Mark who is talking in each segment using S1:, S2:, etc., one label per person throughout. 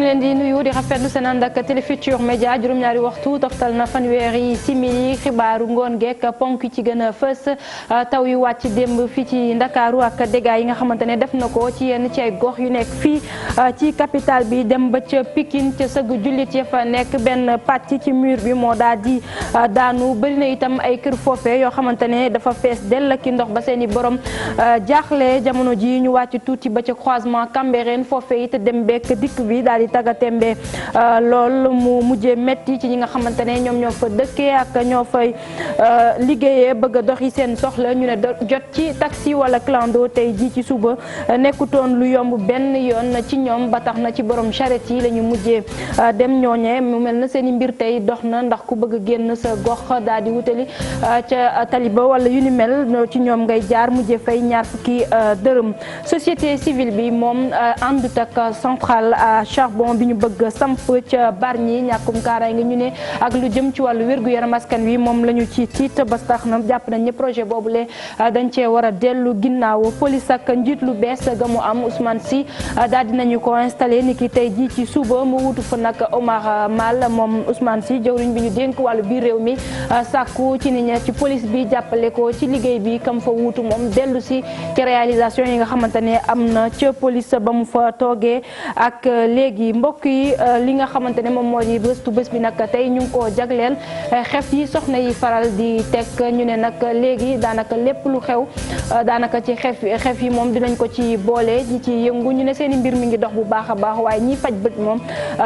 S1: leen di nuyu di rafetlu seen ànd ak Télé Futurs Médias juróom-ñaari waxtu toftal na fanweeri simili xibaaru ngoon geek ponk ci gën a fës taw yu wàcc démb fii ci Ndakaaru ak dégâts yi nga xamante ne def na ko ci yenn ci ay gox yu nekk fii ci capitale bi dem ba ca Pikine ca sëgg jullit ya fa nekk benn pàcc ci mur bi moo daal di daanu bëri na itam ay kër foofe yoo xamante ne dafa fees dell ki ndox ba seen i borom jaaxle jamono ji ñu wàcc tuuti ba ca croisement Cambérène foofe it dem beek dikk bi daal di tagga tembe lool mu mujjee metti ci ñi nga xamante ne ñoom ñoo fa dëkkee ak ñoo fay liggéeyee bëgg a doxi seen soxla ñu ne jot ci taxi wala clando tey ji ci suba nekkutoon lu yomb benn yoon ci ñoom ba tax na ci borom charrette yi la ñu mujjee dem ñooñee mu mel na seen i mbir tey dox na ndax ku bëgg a génn sa gox daal di wutali ca taliba wala yu ni mel ci ñoom ngay jaar mujjee fay ñaar fukki dërëm société civile bi moom àndut ak centrale à charbon bi ñu bëgg samp ca Bargny ñàkkum kaaraay nga ñu ne ak lu jëm ci wàllu wér-gu-yaram askan wi moom la ñu ci tiit ba tax na jàpp nañ ne projet boobule dañ cee war a dellu ginnaaw police ak njiit lu bees ga mu am Ousmane Sy daal dinañu ko installé ni ki tey ji ci suba mu wutu fa nag Omar Mal moom Ousmane Sy jëwriñ bi ñu dénk wàllu biir réew mi sàkku ci nit ñi ci police bi jàppale ko ci liggéey bi kam fa wuutu moom dellu si ci réalisation yi nga xamante ne am na ca police ba mu fa toogee ak léegi mbokk yi li nga xamante ne moom moo di gëstu bés bi nag tey ñu ngi koo jagleel xef yi soxna yi faral di teg ñu ne nag léegi daanaka lépp lu xew daanaka ci xef yi moom dinañ ko ci boole ñi ci yëngu ñu ne seen i mbir mi ngi dox bu baax a baax waaye ñiy faj bët moom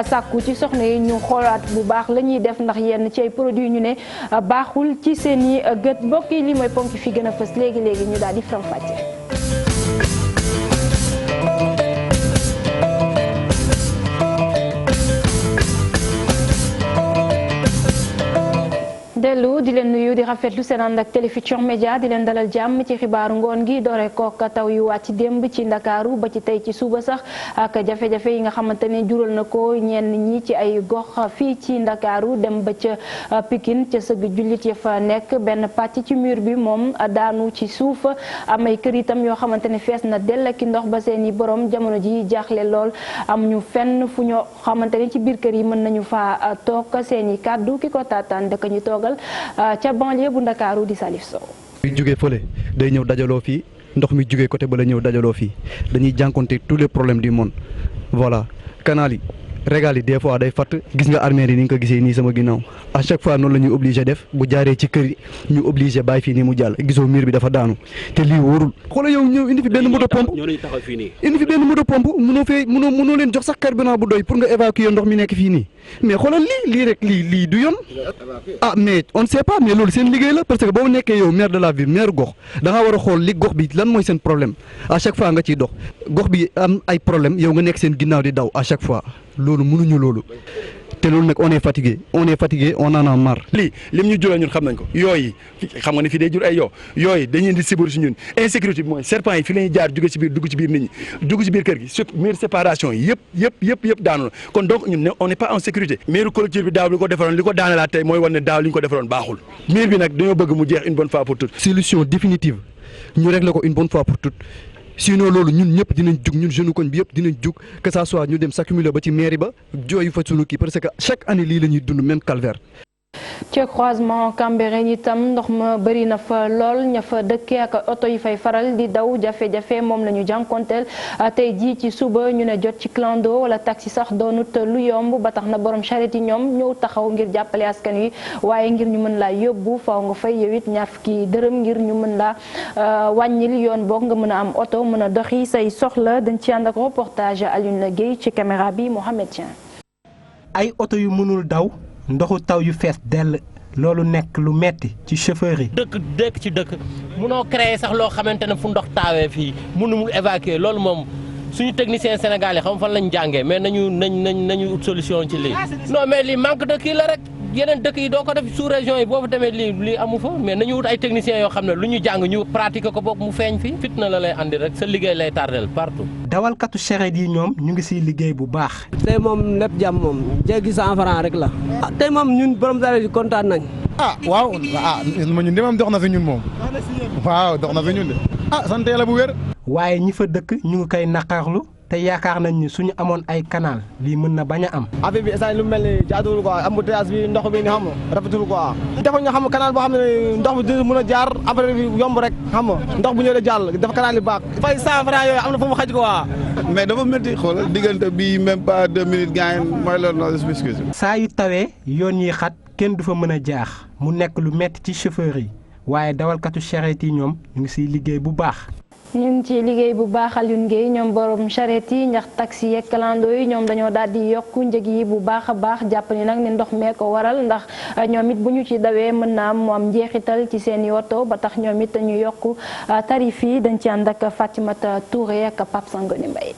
S1: sàkku ci soxna yi ñu xoolaat bu baax la ñuy def ndax yenn ci ay produits ñu ne baaxul ci seen i gët mbokk yi li mooy ponk fi gën a fës léegi ñu daal di faram fàcce. dellu di leen nuyu di rafetlu seen ànd ak Télé Futurs Médias di leen dalal jàmm ci xibaaru ngoon gi doore kook taw yu wàcc démb ci Ndakaaru ba ci tey ci suba sax ak jafe-jafe yi nga xamante ne jural na ko ñenn ñi ci ay gox fii ci Ndakaaru dem ba ca Pikine ca sëgg jullit ya fa nekk benn pàcc ci mur bi moom daanu ci suuf am ay kër itam yoo xamante ne fees na dell ki ndox ba seen i borom jamono ji jaaxle lool am ñu fenn fu ñoo xamante ne ci biir kër yi mën nañu fa toog seen i kàddu ki ko taataan dëkk ñu toogal ca banlieue bu Ndakaaru di Salif Sow.
S2: muy jugee fële day ñëw dajaloo fii ndox mi jugee côté ba la ñëw dajaloo fii dañuy jànkonte tous les problèmes du monde voilà canal yi régal yi des fois day fatt gis nga armée yi ni nga ko gisee nii sama ginnaaw à chaque fois noonu la ñuy obligé def bu jaaree ci kër yi ñu obligé bàyyi fii nii mu jàll gisoo mur bi dafa daanu te lii wóorul xoolal yow ñëw indi fi benn moto pompe mënoo leen jox sax carburant bu doy pour nga évacuer ndox mi nekk fii nii mais xoolal lii rek lii du yoon mais on ne sait pas mais loolu seen liggéey la parce que boo nekkee yow maire de la ville maire gox da nga war a xool li gox bi lan mooy seen problème à chaque fois nga ciy dox gox bi am ay problème yow nga nekk seen ginnaaw di daw à chaque fois loolu mënuñu loolu te loolu nag on est fatigué on en a marre.
S3: lii lim ñu jural ñun xam nañ ko yooyu xam nga ne fii day jur ay yooyu dañuy di sibur si ñun insécurité bi mooy serpent yi fi la ñuy jaar jóge ci biir dugg ci biir nit ñi dugg ci biir kër gi surtout mur séparation yi yëpp daanu na kon donc ñun on n'est pas en sécurité mur clôture bi daaw li ko defaroon li ko daanelaat tey mooy wan ne daaw li ñu ko defaroon baaxul mur bi nag dañoo bëgg mu jeex une bonne fois pour toutes.
S2: solution définitive ñu régler ko une bonne fois pour toutes. sinon loolu ñun ñëpp dinañ jug ñun jeune koñ bi yëpp dinañ jug que ça soit ñu dem s'accumuler ba ci mairie ba jooyu fa sunu kii parce que chaque année lii la ñuy dund même calvaire.
S1: ci croisement Cambérène itam ndox ma bëri na fa lool ña fa dëkkee ak oto yi fay faral di daw jafe-jafe moom la ñu jànkonteel tey jii ci suba ñu ne jot ci clando wala taxi sax doonut lu yomb ba tax na borom charrette yi ñoom ñëw taxaw ngir jàppale askan wi waaye ngir ñu mën laa yóbbu faaw nga fay yow it ñaar fukki dërëm ngir ñu mën laa wàññil yoon boog nga mën a am oto mën a doxi say soxla dañ ci ànd ak reportage Alioune Guèye ci caméra bi Mohamed Tien.
S4: ay oto yu mënul daw. ndoxu taw yu fees dell loolu nekk lu metti ci chauffeur yi.
S5: dëkk ci dëkk munoo créer sax loo xamante ne fu ndox taawee fii mënul évacuer loolu moom suñu technicien sénégalais xam fan lañ jàngee mais nañu ut solution ci lii. non mais lii manque de kii la rek yeneen dëkk yi doo ko def sous région yi boo fa demee lii amu fa mais nañu wut ay techniciens yoo xam ne lu ñu jàng ñu pratiquer ko boog mu feeñ fii fitna la lay andi rek sa liggéey lay tardel partout.
S4: dawalkatu charrette yi ñoom ñu ngi siy liggéey bu baax.
S6: tey moom lépp jàmm moom jéggi 100 francs rek la. tey moom ñun borom dara di kontaan nañ.
S7: waaw ñun de moom dox na fi ñun moom. waaw dox na fi ñun de. sant yàlla bu wér.
S4: waaye ñi fa dëkk ñu ngi koy naqarlu te yaakaar nañ ni suñu amoon ay canal lii mën na bañ a am.
S6: affaire bi instant lu mel ni jaaduwul quoi embouteillage bi ndox bi nga xam rafetul quoi. dafa nga xam canal boo xam ne ndox bi dina mën a jaar après bi yomb rek xam nga ndox bu ñëwee da jàll dafa canal yi baax. fay 100 francs yooyu am na fu mu xaj quoi.
S8: mais dafa métti xoolal diggante bi même pas 2 minutes gars mooy loolu noonu excuse.
S4: saa yu tawee yoon yi xat kenn du fa mën a jaax mu nekk lu metti ci chauffeur yi waaye dawalkatu charrette yi ñoom ñu ngi siy liggéey bu baax.
S1: ñu ngi ci liggéey bu baax Alioune Gueye ñoom borom charrette yi ndax taxi yeeg clando yi ñoom dañoo daal di yokk njëg yi bu baax a baax jàpp ni nag ni ndox mee ko waral ndax ñoom it bu ñu ci dawee mën naa mu am njeexital ci seen i oto ba tax ñoom it ñu yokk tarif yi dañ ci ànd ak Fatimata Touré ak Pape Sangone Mbaye.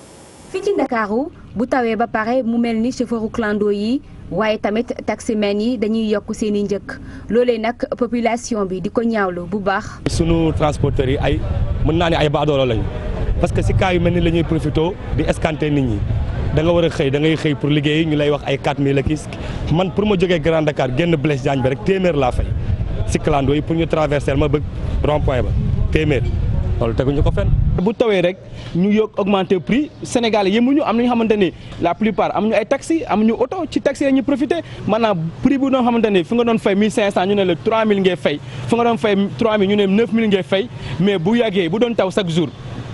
S9: fii ci Ndakaaru bu tawee ba pare mu mel ni chauffeuru clando yi waaye tamit taximen yi dañuy yokk seen i njëkk loolee nag population bi di ko ñaawlu bu baax.
S10: sunu transporteurs yi ay mën naa ne ay baadoolo lañu parce que si cas yu mel ni la ñuy profité di escanter nit ñi da nga war a xëy da ngay xëy pour liggéey ñu lay wax ay 4000 ak man pour ma jógee Grand Dakar génn Blaise Diagne bi rek téeméer laa fay si clando yi pour ñu traverser ma bëgg rond point ba téeméer. loolu teguñu ko fenn.
S11: bu tawee rek ñu yokk augmenter prix Sénégal yemuñu am na ñoo xamante ni la plupart amuñu ay taxi amuñu oto ci taxi la ñuy profité maanaam prix bu doon xamante ni fi nga doon fay 1500 ñu ne la 3000 ngay fay fi nga doon fay 3000 ñu ne 9000 ngay fay mais bu yàggee bu doon taw chaque jour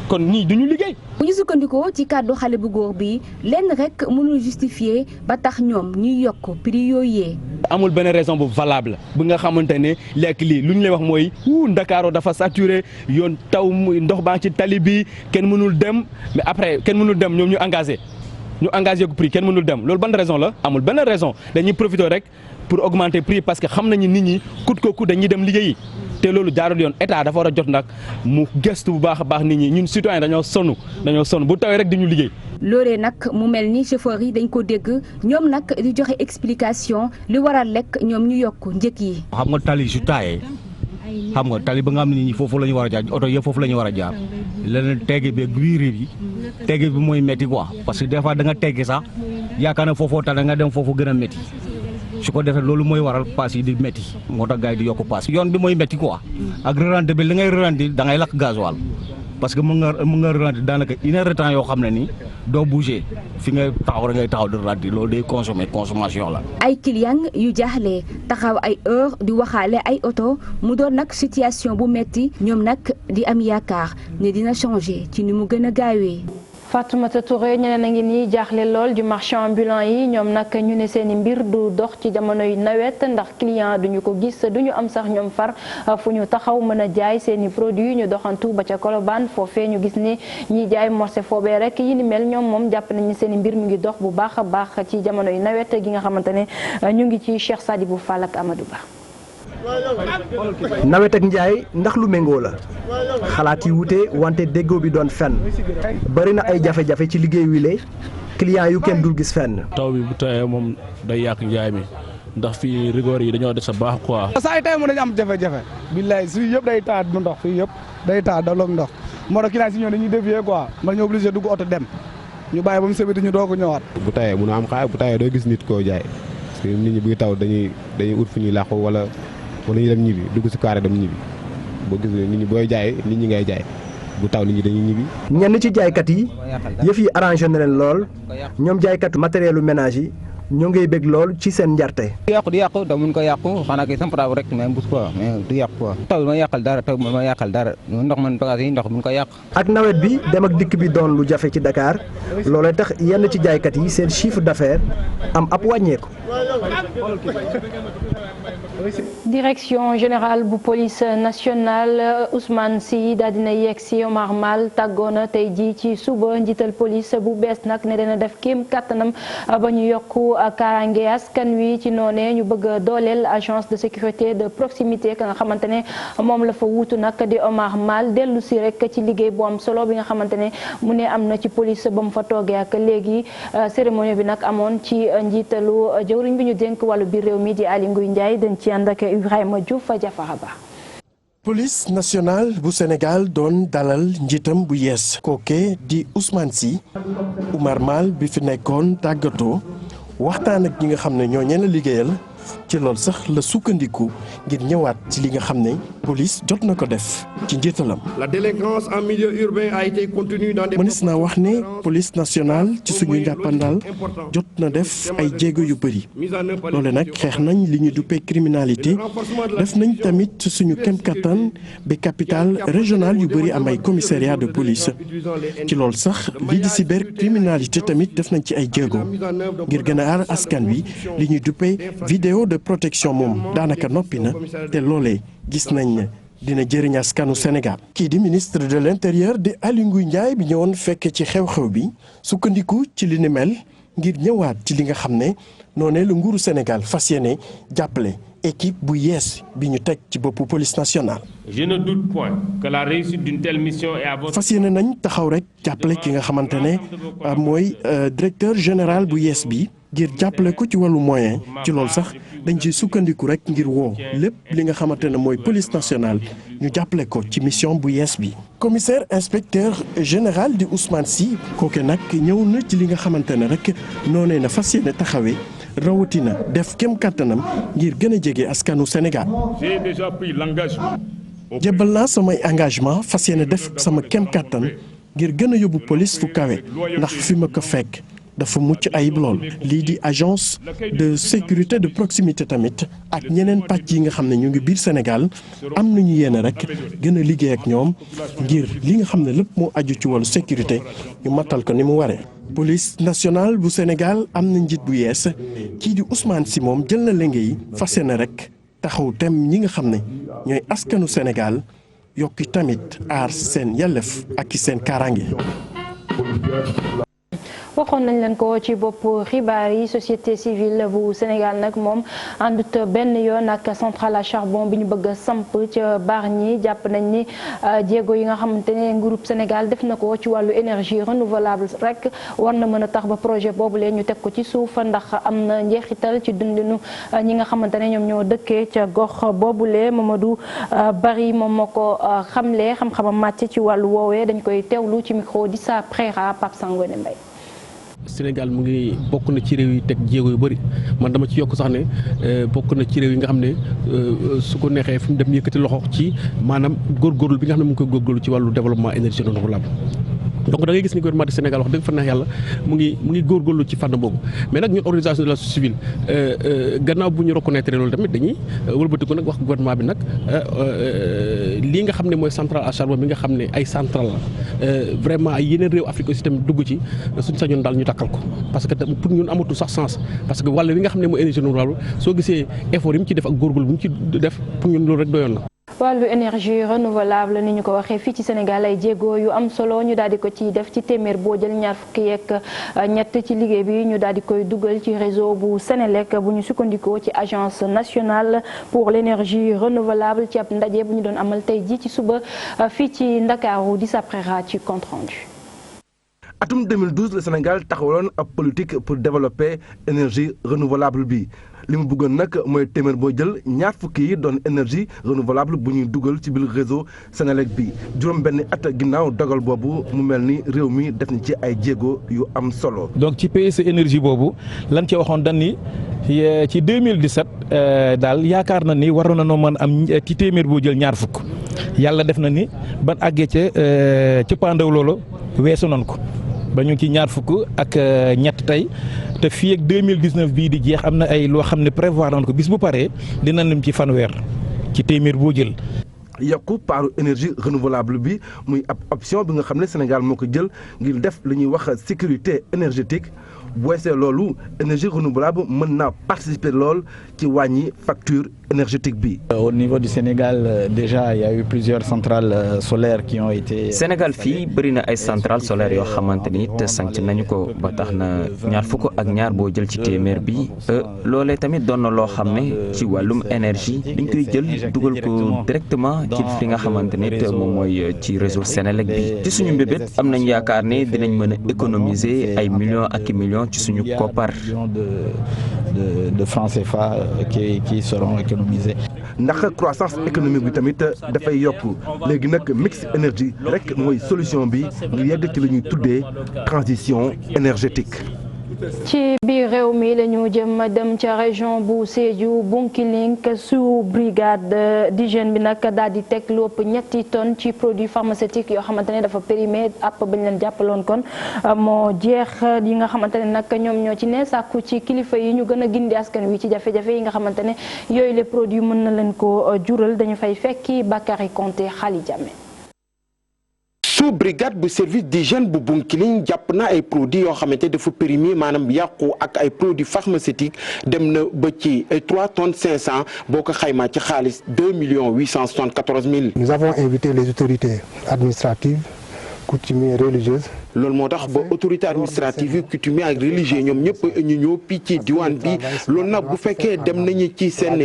S11: kon ñii duñu liggéey.
S9: bu ñu sukkandikoo ci kàddu xale bu góor bi lenn rek mënul justifier ba tax ñoom ñuy yokk prix yooyee.
S11: amul benn raison bu valable bu nga xamante ne lekk lii lu ñu lay wax mooy Ndakaaru dafa saturé yoon taw ndox baa ci tali bi kenn mënul dem mais après kenn mënul dem ñoom ñu engagé ko prix kenn mënul dem loolu ban raison la amul benn raison dañuy profité rek pour augmenter prix parce que xam nañu nit ñi coûte que coûte dañuy dem liggéeyi te loolu jaarul yoon état dafa war a jot nag mu gëstu bu baax a baax nit ñi ñun citoyen dañoo sonn bu tawee rek di ñu liggéey.
S9: loolee nag mu mel ni chauffeur yi dañ ko dégg ñoom nag di joxe explication li waral lekk ñoom ñu yokk njëg yi.
S12: xam nga tali su taayee xam nga tali ba nga xam ne nit ñi foofu la ñu war a jaar oto yëpp foofu la ñu war a jaar leneen tegge bi guiri bi tegge bi mooy métti quoi parce que des fois da nga tegge sax yaakaar na foofoo tax da nga dem foofu gën a métti su ko defee loolu mooy waral paas yi di métti moo tax gars yi di yokk paas yoon bi mooy métti quoi ak ralenti bi li ngay ralenti da ngay lakk gasoil parce que mën nga ralenti daanaka 1 heure de temps yoo xam ne ni doo bouger fi nga taxaw rek ngay taxaw di ralenti loolu day consommation la.
S9: ay client yu jaaxle taxaw ay heure di waxaale ay oto mu doon nag situation bu metti ñoom nag di am yaakaar ne dina changer ci ni mu gën a gaawee.
S1: Fatoumata Touré ñeneen a ngi nii jaaxle lool du marchand ambulant yi ñoom nag ñu ne seen i mbir du dox ci jamonoy nawet ndax client duñu ko gis duñu am sax ñoom far fu ñu taxaw mën a jaay seen i produit ñu doxantu ba ca Colobane foofee ñu gis ni ñiy jaay morcé foobee rek yi ni mel ñoom moom jàpp nañu seen i mbir mu ngi dox bu baax a baax ci jamonoy nawet gi nga xamante ne ñu ngi ci Cheikh Sadibou Fall ak Amadou Ba.
S13: nawet ak njaay ndax lu méngoo la xalaat yi wute wante déggoo bi doon fenn bari na ay jafe-jafe ci liggéey wi le client yu kenn dul gis fenn.
S14: taw bi bu tawee moom day yàq njaay mi ndax fii rigor yi dañoo des a baax quoi.
S7: saa yi tey moom dañu am jafe-jafe billaay suy yëpp day taa du ndox fii yëpp day taa daloog ndox moo tax client si ñëw dañuy dévier quoi man ñu obligé dugg oto dem ñu bàyyi ba mu sebeti ñu doog a ñëwaat.
S15: bu tawee mun a am xaay bu tawee doo gis nit koo jaay parce que nit ñi buy taw dañuy ut fu ñuy làqu wala ñu dem ñibbi dugg si carré dem ñibbi boo gis nit ñi booy jaay nit ñi ngay jaay bu taw nit ñi dañuy ñibbi.
S13: ñenn ci jaaykat yi yëf yi arrangé na leen lool ñoom jaaykatu matérielu ménage yi ñoo ngay bég lool ci seen njarte.
S16: du yàqu da mun ko yàqu xanaa kay sampraaw rek mais bus quoi mais du yàqu quoi taw ma yàqal dara ndox man bagage yi ndox mun ko yàq.
S13: ak nawet bi dem ak dikk bi doon lu jafe ci Dakar looloo tax yenn ci jaaykat yi seen chiffre d'affaires am ab wàññeeku.
S1: Direction générale bu police nationale Ousmane Sy daal dina yegg si Omar Mal tàggoona tey jii ci suba njiital police bu bees nag ne dina def kéem kattanam ba ñu yokku kaaraange askan wi ci noonee ñu bëgg a dooleel agence de sécurité de proximité ka nga xamante ne moom la fa wuutu nag di Omar Mal dellu si rek ci liggéey bu am solo bi nga xamante ne mu ne am na ci police ba mu fa toogee ak léegi cérémonie bi nag amoon ci njiitalu jëwriñ bi ñu dénk wàllu biir réew mi di Aly Ngouille Ndiaye dañ ci ànd ak Ibrahima Diouf Jafara Ba.
S17: police nationale bu Sénégal doon dalal njiitam bu yees kooke di Ousmane Sy Oumar Mal bi fi nekkoon tàggatoo waxtaan ak ñi nga xam ne ñoo ñeen a liggéeyal ci loolu sax la sukkandiku ngir ñëwaat ci li nga xam ne police jot na ko def ci njiitalam.
S18: La délinquance en milieu urbain a été contenue dans des.
S17: mënees naa wax ne police nationale ci suñu njàppandal jot na def ay jéego yu bëri loole nag xeex nañ li ñu duppee criminalité def nañ tamit suñu kem kattan ba capitale régionale yu bëri am ay commissariat de police ci loolu sax lii di cybercriminalité tamit def nañ ci ay jéego ngir gën a aar askan wi li ñuy duppee vidéo de protection moom daanaka noppi na te loolee gis nañ ne dina jëriñ askanu Sénégal. kii di ministre de l'intérieur di Aly Ngouille Ndiaye bi ñëwoon fekke ci xew-xew bi sukkandiku ci li ni mel ngir ñëwaat ci li nga xam ne noonee la nguuru Sénégal fas yéene jàppale équipe bu yees bi ñu teg ci boppu police nationale.
S19: Je ne doute point que la réussite d'une telle mission est à votre.
S17: fas yéene nañ taxaw rek jàppale ki nga xamante ne mooy directeur général bu yees bi ngir jàppale ko ci wàllu moyen ci loolu sax dañ ciy sukkandiku rek ngir woo lépp li nga xamante ne mooy police nationale ñu jàppale ko ci mission bu yees bi. commissaire inspecteur général di Ousmane Sy kooke nag ñëw na ci li nga xamante ne rek noonee na fas yéene taxawee rawatina def kem kàttanam ngir gën a jege askanu Sénégal.
S19: J'ai déjà pris l'engagement.
S17: jébbal naa samay engagement fas yéene def sama kem kàttan ngir gën a yóbbu police fu kawe ndax fi ma ko fekk dafa mucc ayib lool. lii di agence de sécurité de proximité tamit ak ñeneen pàcc yi nga xam ne ñu ngi biir Sénégal am nañu yéene rek gën a liggéey ak ñoom ngir li nga xam ne lépp moo aju ci wàllu sécurité ñu matal ko ni mu waree. police nationale bu Sénégal am na njiit bu yees kii di Ousmane Sy moom jël na lenge yi fas yéene rek taxaw tem ñi nga xam ne ñooy askanu Sénégal yokki tamit aar seen yelleef ak seen kaaraange.
S1: waxoon nañ leen ko ci bopp xibaar yi société civile bu Sénégal nag moom àndut benn yoon ak centrale à charbon bi ñu bëgg a samp ca Bargny jàpp nañ ni jéego yi nga xamante ne groupe Sénégal def na ko ci wàllu énergie renouvelable rek war na mën a tax ba projet boobu leen ñu teg ko ci suuf ndax am na njeexital ci dundinu ñi nga xamante ne ñoom ñoo dëkkee ca gox boobule Mamadou Bari moom moo ko xamle xam-xamam màcc ci wàllu woowee dañ koy teewlu ci micro di sa préra Pape Sangone Mbaye.
S14: Sénégal mu ngi bokk na ci réew yi teg jéego yu bëri man dama ci yokk sax ne bokk na ci réew yi nga xam ne su ko neexee fu mu dem yëkkati loxo ci maanaam góorgóorlu bi nga xam ne mu ngi koy góorgóorlu ci wàllu développement énergie renouvelable. donc da ngay gis ni gouvernement du Sénégal wax dëgg fa neex yàlla mu ngi góorgóorlu ci fànn boobu mais nag ñun organisation de la société civile gannaaw bu ñu reconnaître loolu tamit dañuy wëlbatiku nag wax gouvernement bi nag lii nga xam ne mooy centrale à charbon bi nga xam ne ay centrale la vraiment ay yeneen réew Afrique aussi tamit dugg ci suñ sañoon daal ñu takkal ko parce que pour ñun amatul sax sens parce que wàll li nga xam ne mooy énergie renouvelable soo gisee effort yi mu ci def ak góorgóorlu bu mu ci def pour ñun loolu rek doyoon na.
S1: wàllu énergie renouvelable ni ñu ko waxee fii ci Sénégal ay jéego yu am solo ñu daal di ko ci def ci téeméer boo jël ñaar fukki yeeg ñett ci liggéey bi ñu daal di koy dugal ci réseau bu Sénélec bu ñu sukkandikoo ci agence nationale pour l'énergie renouvelable ci ab ndaje bu ñu doon amal tey ji ci suba fii ci Ndakaaru di saprera ci compte rendu.
S20: atum 2012 le Sénégal taxawaloon ab politique pour développer énergie renouvelable bi li mu bëggoon nag mooy téeméer boo jël ñaar fukki yi doon énergie renouvelable bu ñuy dugal ci biir réseau Sénélec bi juróom benn at ginnaaw dogal boobu mu mel ni réew mi def na ci ay jéego yu am solo.
S21: donc ci PSE énergie boobu lan ci waxoon dañ ni ci 2017 daal yaakaar na ni waroon na noo mën am ci téeméer boo jël ñaar fukk yàlla def na ni ban àggee ca pandaw loolu weesu nañ ko. ba ñu ci ñaar fukk ak ñett tey te fii ak 2019 bii di jeex am na ay loo xam ne prévoir nañ ko bis bu paree dina lim ci fanweer ci téeméer boo jël.
S20: yokku paaru énergie renouvelable bi muy ab option bi nga xam ne Sénégal moo ko jël ngir def li ñuy wax sécurité énergétique bu weesee loolu énergie renouvelable mën naa participer lool ci wàññi facture énergétique bi.
S22: Au niveau du Sénégal déjà il y a eu plusieurs centrales solaires qui ont été.
S23: Sénégal fii bëri na ay centrales solaires yoo xamante ni te sanc nañu ko ba tax na ñaar fukk ak ñaar boo jël ci téeméer bi loolee tamit doon na loo xam ne ci wàllum énergie dañ koy jël dugal ko directement ci fi nga xamante ni moom mooy ci réseau Sénélec bi ci suñu mbébét am nañ yaakaar ne dinañ mën a économiser ay millions ak i millions ci suñu koppar.
S22: de francs CFA qui seront économisés.
S20: ndax croissance économique bi tamit dafay yokk léegi nag mix énergie rek mooy solution bi ñu yegg ci la ñuy tuddee transition énergétique.
S1: ci biir réew mi la ñu jëm dem ca région bu Sédhiou Bounkiling sous brigade d'hygiène bi nag daal di teg lu ëpp ñetti tonnes ci produits pharmaceutiques yoo xamante ne dafa périmé àpp bañ leen jàppaloon kon moo jeex yi nga xamante ne nag ñoom ñoo ci ne sàkku ci kilifa yi ñu gën a gindi askan wi ci jafe-jafe yi nga xamante ne yooyu les produits mën na leen ko jural dañu fay fekki Bakary Konté Khali Diamé.
S2: sous brigade bu service d'hygiène bu Bounkiling jàpp na ay produits yoo xamante dafa périmé maanaam yàqu ak ay produits pharmaceutiques dem na ba ci 3 tonnes 500 boo ko xaymaa ci xaalis 2 874 000.
S3: Nous avons invité les autorités administratives, coutumières et religieuses.
S2: loolu moo tax ba autorité administrative yi coutumier ak religieux ñoom ñëpp ñu ñëw pii ci diwaan bi loolu nag bu fekkee dem nañu ci seen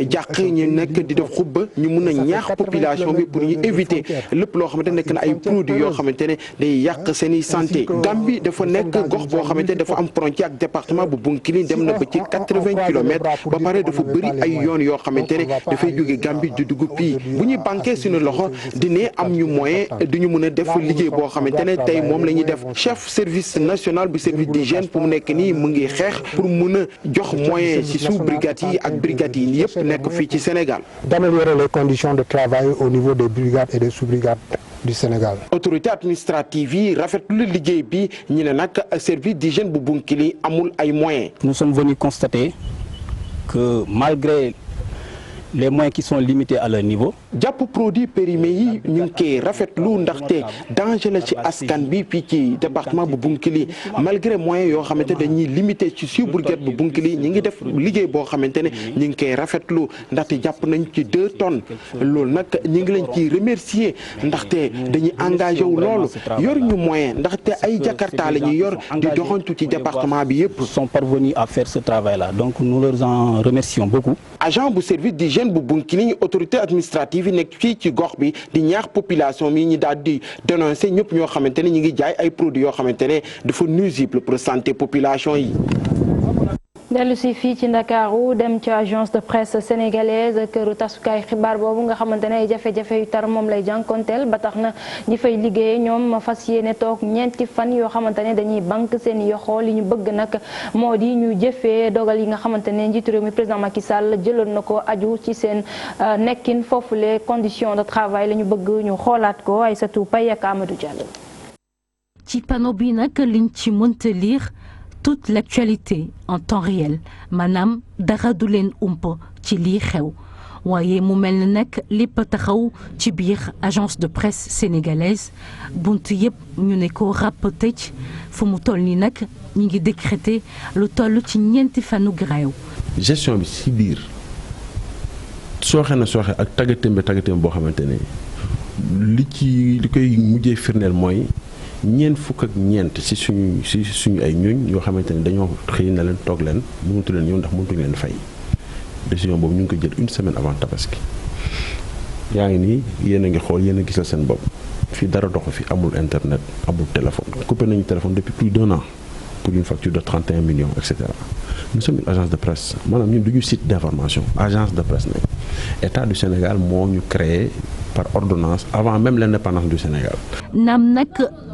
S2: jàq ñu nekk di def xubba ñu mun a ñaax population bi pour ñu éviter lépp loo xamante nekk na ay produits yoo xamante ne day yàq seen i santé. Gambie dafa nekk gox boo xamante ne dafa am frontière ak département bu Bounkiling dem na ba ci 80 kilomètres ba pare dafa bëri ay yoon yoo xamante ne dafay jóge Gambie di dugg pii bu ñuy banqué suñu loxo dina am ñu moyen duñu mën a def liggéey boo xamante ne tey moom la ñuy def chef service national bu service d'hygiène pour mu nekk nii mu ngi xeex pour mun a jox moyen ci sous brigades yi ak brigades yi yëpp nekk fii ci Sénégal.
S3: D'améliorer les conditions de travail au niveau des brigades et des sous-brigades du Sénégal.
S2: Autorité administrative yi rafetlu liggéey bi ñu ne nag service d'hygiène bu Bounkiling amul ay moyens.
S5: Nous sommes venus constater que malgré les moyens qui sont limités à leur niveau.
S2: jàpp produit périmé yi ñu ngi koy rafetlu ndaxte danger la ci askan bi fii ci département bu Bounkiling malgré moyens yoo xamante dañuy limité ci sous brigade bu Bounkiling ñi ngi def liggéey boo xamante ne ñu ngi koy rafetlu ndaxte jàpp nañ ci 2 tonnes loolu nag ñu ngi leen ci remercier ndaxte dañuy engagé wu loolu yor ñu moyen ndaxte ay jakarta la ñuy yor di doxantu ci département bi yëpp.
S5: sont parvenus à faire ce travail là donc nous leur en remercions beaucoup.
S2: agent bu service d'hygiène bu Bounkiling autorité administrative yi nekk fii ci gox bi di ñaax population mi ñi daal di dénoncer ñëpp ñoo xamante ne ñu ngi jaay ay produits yoo xamante ne dafa nuisible pour santé population yi.
S1: dellu si fii ci Ndakaaru dem ci agence de presse sénégalaise këru tasukaay xibaar boobu nga xamante ne ay jafe-jafe yu tar moom lay jànkonteel ba tax na ñi fay liggéey ñoom fas yéene toog ñeenti fan yoo xamante ne dañuy banque seen yoxoo li ñu bëgg nag moo di ñu jëfee dogal yi nga xamante ne njiitu réew mi président Macky Sall jëloon na ko aju ci seen nekkin foofu les conditions de travail la ñu bëgg ñu xoolaat ko Aïssatou Paye ak Amadou Diallo.
S24: ci panneau bi nag liñ ci mënta lire toute l'actualité en temps réel maanaam dara du leen ump ci lii xew waaye mu mel ne nag lépp taxaw ci biir agence de presse sénégalaise bunt yëpp ñu ne ko ràpp tëj fu mu toll nii nag ñu ngi décréter lu toll ci ñeenti fanu grève.
S25: gestion bi ci biir sooxe na sooxe ak tàggatémbe boo xamante ne li koy mujjee firndeel mooy. ñeent fukk ak ñeent ci suñu ay ñuñ yoo xamante ne dañoo xëy na leen toog leen mënatu leen ñëw ndax mënatuñu leen fay décision boobu ñu ngi ko jël une semaine avant tabaski yaa ngi nii yéen a ngi xool yéen a gisal seen bopp fii dara doxu fi amul internet amul téléphone coupé nañu téléphone depuis plus d'1 an pour une facture de 31 millions et cetera nous sommes une agence de presse maanaam ñun duñu site d'information agence de presse nañ état du Sénégal moo ñu créé par ordonnance avant même l'indépendance du Sénégal.
S24: naam nag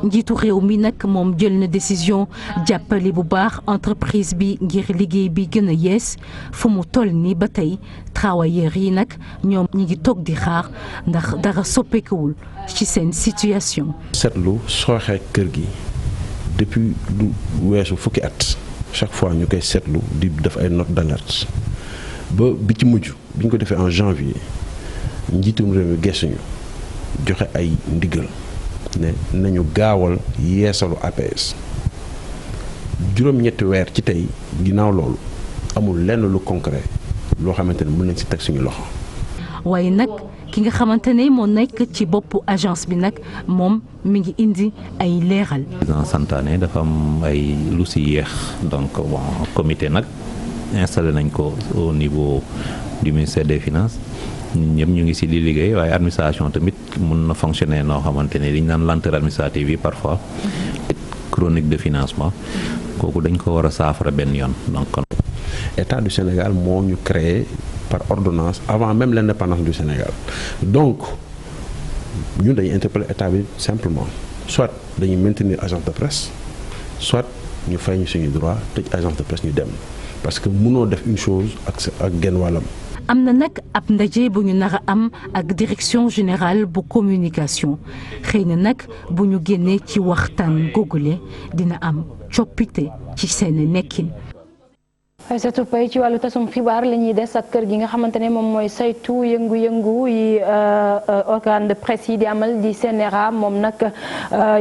S24: njiitu réew mi nag moom jël na décision jàppale bu baax entreprise bi ngir liggéey bi gën a yees fu mu toll nii ba tey travailleurs yi nag ñoom ñi ngi toog di xaar ndax dara soppeekuwul ci seen situation.
S25: seetlu sooxe kër gi depuis lu weesu fukki at chaque fois ñu koy seetlu di def ay note d'alerte ba bi ci mujj bi ñu ko defee en janvier. njiitum réew mi gesuñu joxe ay ndigal ne nañu gaawal yeesalu APS juróom-ñetti weer ci tey ginnaaw loolu amul lenn lu concret loo xamante ne mën nañ ci teg suñu loxo.
S24: waaye nag ki nga xamante ne moo nekk ci boppu agence bi nag moom mi ngi indi ay leeral.
S26: président santaane dafa am ay lu si yéex donc bon comité nag installé nañ ko au niveau du ministère des finances. ñun ñëpp ñu ngi ci di liggéey waaye administration tamit mun na fonctionner noo xamante ne li ñu naan lenteur administrative yi parfois chronique de financement kooku dañ ko war a saafara benn yoon donc.
S25: état du Sénégal moo ñu créé par ordonnance avant même l'indépendance du Sénégal donc ñun dañuy interpeller état bi simplement soit dañuy maintenir agence de presse soit ñu fay ñu suñu droit tëj agence de presse ñu dem parce que mënoo def une chose ak genn wàllam.
S24: am na nag ab ndaje bu ñu nar a am ak direction générale bu communication xëy na nag bu ñu génnee ci waxtaan googule dina am coppite ci seen nekkin.
S1: Aïssatou Paye ci wàllu tasum xibaar la ñuy des ak kër gi nga xamante ne moom mooy saytu yëngu-yëngu yi organe de presse yi di amal di CNRA moom nag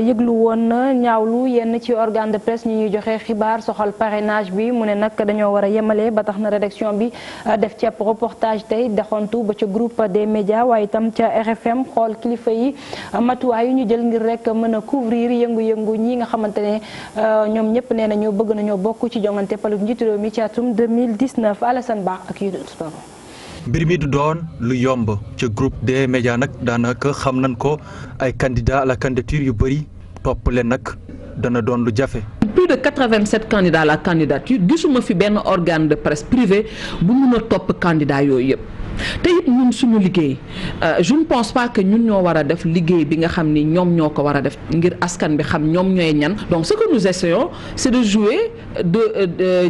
S1: yëglu woon na ñaawlu yenn ci organe de presse ñi ñuy joxe xibaar soxal parrainage bi mu ne nag dañoo war a yemale ba tax na rédaction bi def ci ab reportage tey doxantu ba ca groupe des médias waaye itam ca RFM xool kilifa yi matuwaay yu ñu jël ngir rek mën a couvrir yëngu-yëngu ñi nga xamante ne ñoom ñëpp nee nañu bëgg nañoo bokk ci jongante palu njiitu réew mi ci 2019 Alassane Ba ak yu sport.
S4: mbir mi du doon lu yomb ca groupe des médias nag daanaka xam nañ ko ay candidats à la candidature yu bëri topp leen nag dana doon lu jafe.
S6: plus de 87 candidats à la candidature gisuma fi benn organe de presse privé bu mun a topp candidat yooyu yëpp. te it ñun suñu liggéey je ne pense pas que ñun ñoo war a def liggéey bi nga xam ni ñoom ñoo ko war a def ngir askan bi xam ñoom ñooy ñan donc ce que nous essayons c'est de jouer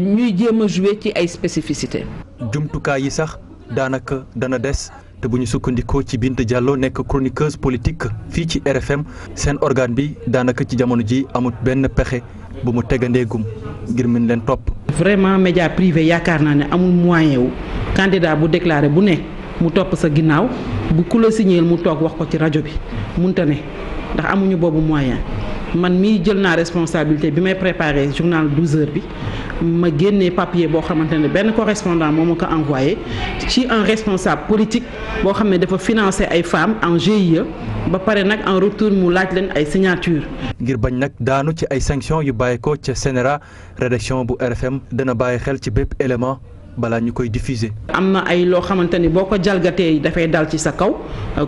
S6: ñuy jéem a jouer ci ay spécificités.
S4: jumtukaay yi sax daanaka dana des te bu ñu sukkandikoo ci Binta Diallo nekk chroniqueuse politique fii ci RFM seen organe bi daanaka ci jamono ji amut benn pexe bu mu tegandeegum ngir mën leen topp.
S8: vraiment média privé yaakaar naa ne amul moyen wu candidat bu déclaré bu ne mu topp sa ginnaaw bu ku la signéel mu toog wax ko ci rajo bi munta ne ndax amuñu boobu moyen man mii jël naa responsabilité bi may préparé journal 12h bi ma génnee papier boo xamante ne benn correspondant moo ma ko envoyé ci un responsable politique boo xam ne dafa financer ay femmes en GIE ba pare nag en retour mu laaj leen ay signature
S4: ngir bañ nag daanu ci ay sanctions yu bàyyi ko ca CNRA rédaction bu RFM dana bàyyi xel ci bépp élément balaa ñu koy diffuser.
S8: am na ay loo xamante ni boo ko jalgatee dafay dal ci sa kaw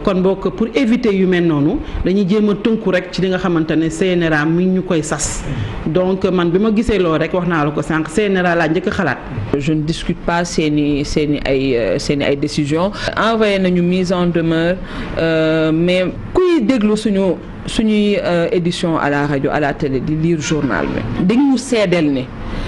S8: kon boo ko pour éviter yu mel noonu dañuy jéem a tënku rek ci li nga xamante ne CNRA mi ñu koy sas donc man bi ma gisee loolu rek wax naa la ko sànq CNRA laa njëkk a xalaat.
S6: je ne discute pas seeni ay décisions. envoyé nañu mise en demeure mais kuy déglu suñuy édition à la rajo à la télé di lire journal bi dañu seedeel ne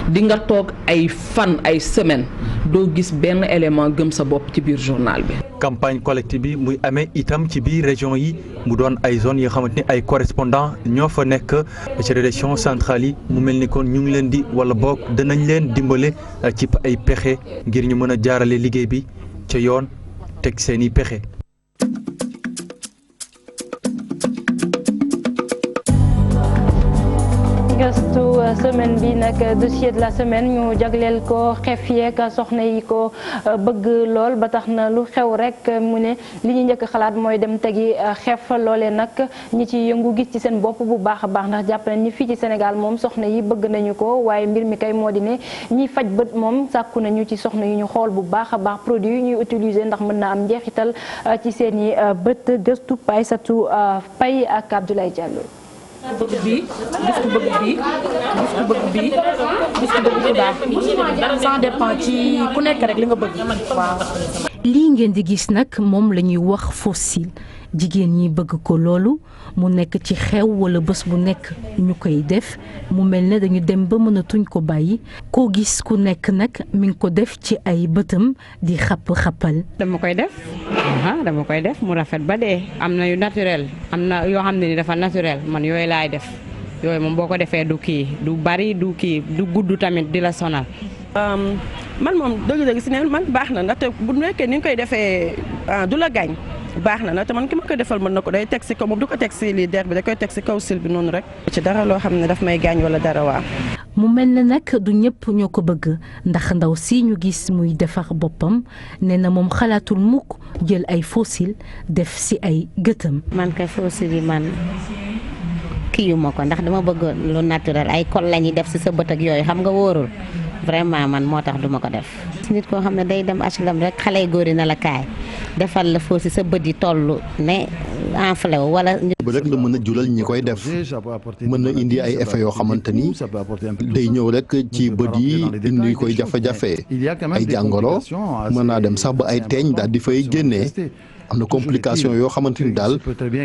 S6: di nga toog ay fan ay semaine doo gis benn élément gëm sa bopp ci biir journal bi.
S4: campagne collective bi muy amee itam ci biir région yi mu doon ay zones yoo xamante ni ay correspondant ñoo fa nekk ci rédaction centrale yi mu mel ni kon ñu ngi leen di wala boog danañ leen dimbale ci ay pexe ngir ñu mën a jaarale liggéey bi ca yoon teg seeni pexe.
S1: gëstu semaine bi nag dossier de la semaine ñu jagleel ko xef yeeg soxna yi ko bëgg lool ba tax na lu xew rek mu ne li ñu njëkk xalaat mooy dem tegi xef loolee nag ñi ci yëngu gis ci seen bopp bu baax a baax ndax jàpp nañ ni fii ci Sénégal moom soxna yi bëgg nañu ko waaye mbir mi kay moo di ne ñiy faj bët moom sàkku nañu ci soxna yi ñu xool bu baax a baax produit yi ñuy utiliser ndax mën na am njeexital ci seen i bët gëstu Aïssatou Paye ak Abdoulaye Diallo.
S10: bëgg bii gis ku bëgg bii gis ku bëgg bii gis ku bëgg bii daal ça dépend ci ku nekk rek li nga bëgg waaw.
S24: lii ngeen di gis nag moom la ñuy wax fossile jigéen ñi bëgg ko loolu mu nekk ci xew wala bés bu nekk ñu koy def mu mel ne dañu dem ba mënatuñ ko bàyyi koo gis ku nekk nag mi ngi ko def ci ay bëtam di xappal.
S11: dama koy def mu rafet ba dee am na yu naturel am na yoo xam ne ni dafa naturel man yooyu laay def yooyu moom boo ko defee du kii du bari du kii du gudd tamit di la sonal.
S12: man moom dëgg-dëgg si ne man baax na ndaxte bu nekkee ni nga koy defee du la gaañ baax na te man ki ma koy defal mën na ko day teg si kaw moom du ko teg si lii der bi da koy teg si kaw sil bi noonu rek. ci dara loo xam ne daf may gaañ wala dara waa.
S24: mu mel ne nag du ñëpp ñoo ko bëgg ndax ndaw si ñu gis muy defar boppam nee na moom xalaatul mukk jël ay fossile def si ay gëtam.
S27: man kay fossile yi man kii yu ma ko ndax dama bëgg lu naturel ay kol la ñuy def si sa bët ak yooyu xam nga wóorul vraiment man moo tax duma ko def. nit koo xam ne day dem HLM rek xale yu góor yi na la kaay defal la fossile sa bët yi toll ne enflé wu wala.
S28: ba rek la mën a jural ñi koy def mën na indi ay effets yoo xamante ni day ñëw rek ci bët yi indi koy jafe-jafe ay jàngoro mën naa dem sax ba ay teeñ daal di fay génnee am na complication yoo xamante ni daal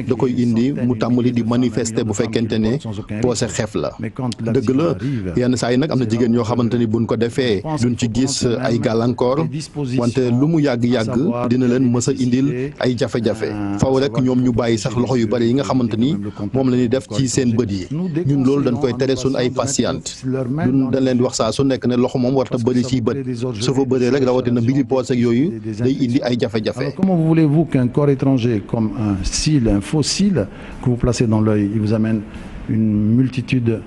S28: da koy indi mu tàmbali di manifester bu fekkente ne poosé xeef la dëgg la yenn saa yi nag am na jigéen yoo xamante ni buñ ko defee duñ ci gis ay gàllankoor wante lu mu yàgg-yàgg dina leen mës a indil ay jafe-jafe faw rek ñoom ñu bàyyi sax loxo yu bari yi nga xamante ni moom la ñuy def ci seen bët yi ñun loolu dañ koy tere suñ ay patiente ñun dañ leen di wax saa su nekk ne loxo moom war ta bëri ciy bët su fa bëree rek rawatina mbiri poosé ak yooyu day indi ay jafe-jafe.
S7: Comment voulez-vous qu'un corps étranger comme un cil, un faux cil que vous placez dans l'œil, il vous amène une multitude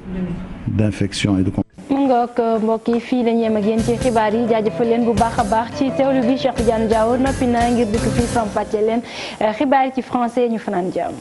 S7: d'infections et de
S1: mu ngoog mbokk yi fii la ñu yem ak yéen ci xibaar yi jaajëfal leen bu baax a baax ci teewlu bi Cheikh Tidiane Diaw noppi na ngir dikk fii faram-fàccee leen xibaar yi ci français ñu fanaan jàmm.